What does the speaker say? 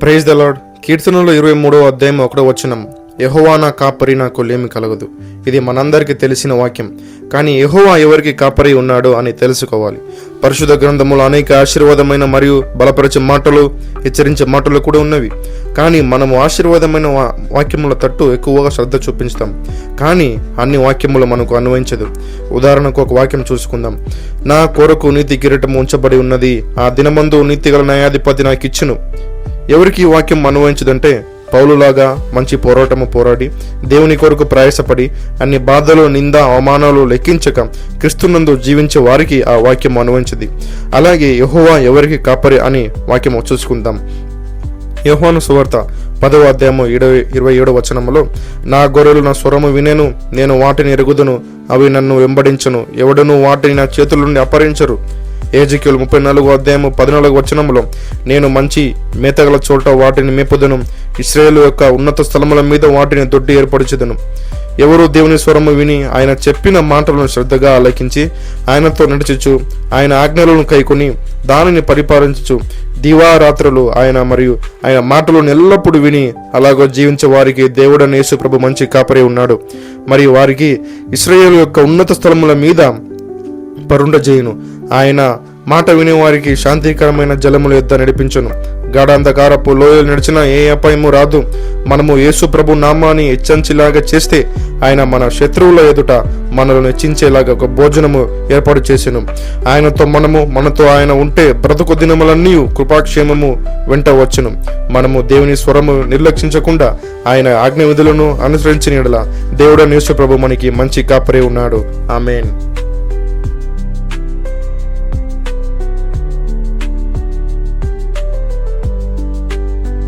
Praise the lord. కీర్తనలు 23:1 యెహోవా నా కాపరి, నాకు లేమి కలగదు. ఇది మనందరికీ తెలిసిన వాక్యం. కానీ యెహోవా ఎవరికి కాపరి ఉన్నాడో అని తెలుసుకోవాలి. పరిశుద్ధ గ్రంథములో అనేక ఆశీర్వాదమైన మరియు బలపరిచే మాటలు, హెచ్చరించే మాటలు కూడా ఉన్నవి. కానీ మనము ఆశీర్వాదమైన వాక్యముల తట్టు ఎక్కువగా శ్రద్ధ చూపించుతాం. కానీ అన్ని వాక్యములు మనకు అన్వయించదు. ఉదాహరణకు ఒక వాక్యం చూసుకుందాం. నా కొరకు నీతి కిరీటం ఉంచబడి ఉన్నది, ఆ దినమందు నీతిగల న్యాయాధిపతి నాకు ఇచ్చును. ఎవరికి ఈ వాక్యం అన్వయించదంటే, పౌలులాగా మంచి పోరాటము పోరాడి దేవుని కొరకు ప్రయాసపడి అన్ని బాధలు, నింద, అవమానాలు లెక్కించక క్రీస్తునందు జీవించే వారికి ఆ వాక్యం అన్వయించది. అలాగే యెహోవా ఎవరికి కాపరి అని వాక్యం చూసుకుందాం. యోహాను సువార్త 10:27 నా గొర్రెలు నా స్వరము వినేను, నేను వాటిని ఎరుగుదును, అవి నన్ను వెంబడించును, ఎవడను వాటిని నా చేతుల నుండి అపహరించరు. ఎజెకీయలు 34:14 నేను మంచి మేతగల చోట వాటిని మేపుదును, ఇశ్రాయేలు యొక్క ఉన్నత స్థలముల మీద వాటిని దొడ్డి ఏర్పరచుదును. ఎవరు దేవుని స్వరము విని ఆయన చెప్పిన మాటలను శ్రద్ధగా ఆలకించి ఆయనతో నడుచుచు ఆయన ఆజ్ఞలను కైకొని దానిని పరిపాలించుచు దివారాత్రులు ఆయన మాటలను ఎల్లప్పుడూ విని అలాగో జీవించే వారికి దేవుడైన యేసు ప్రభు మంచి కాపరి ఉన్నాడు. మరియు వారికి ఇశ్రాయేలు యొక్క ఉన్నత స్థలముల మీద పరుండజేయును. ఆయన మాట వినే వారికి శాంతికరమైన జలముల యొద్ద నడిపించును. గాఢాంధకారపు లోయలు నడిచిన ఏ అపాయము రాదు. మనము యేసు ప్రభు నామాన్ని హెచ్చరించేలాగా చేస్తే ఆయన మన శత్రువుల ఎదుట మనల్ని హెచ్చించేలాగా ఒక భోజనము ఏర్పాటు చేసెను. మనతో ఆయన ఉంటే బ్రతుకు దినములన్నీ కృపాక్షేమము వెంట వచ్చును. మనము దేవుని స్వరము నిర్లక్షించకుండా ఆయన ఆజ్ఞ విధులను అనుసరించిన యెడల దేవుడైన యేసు ప్రభు మనకి మంచి కాపరి ఉన్నాడు. ఆమేన్.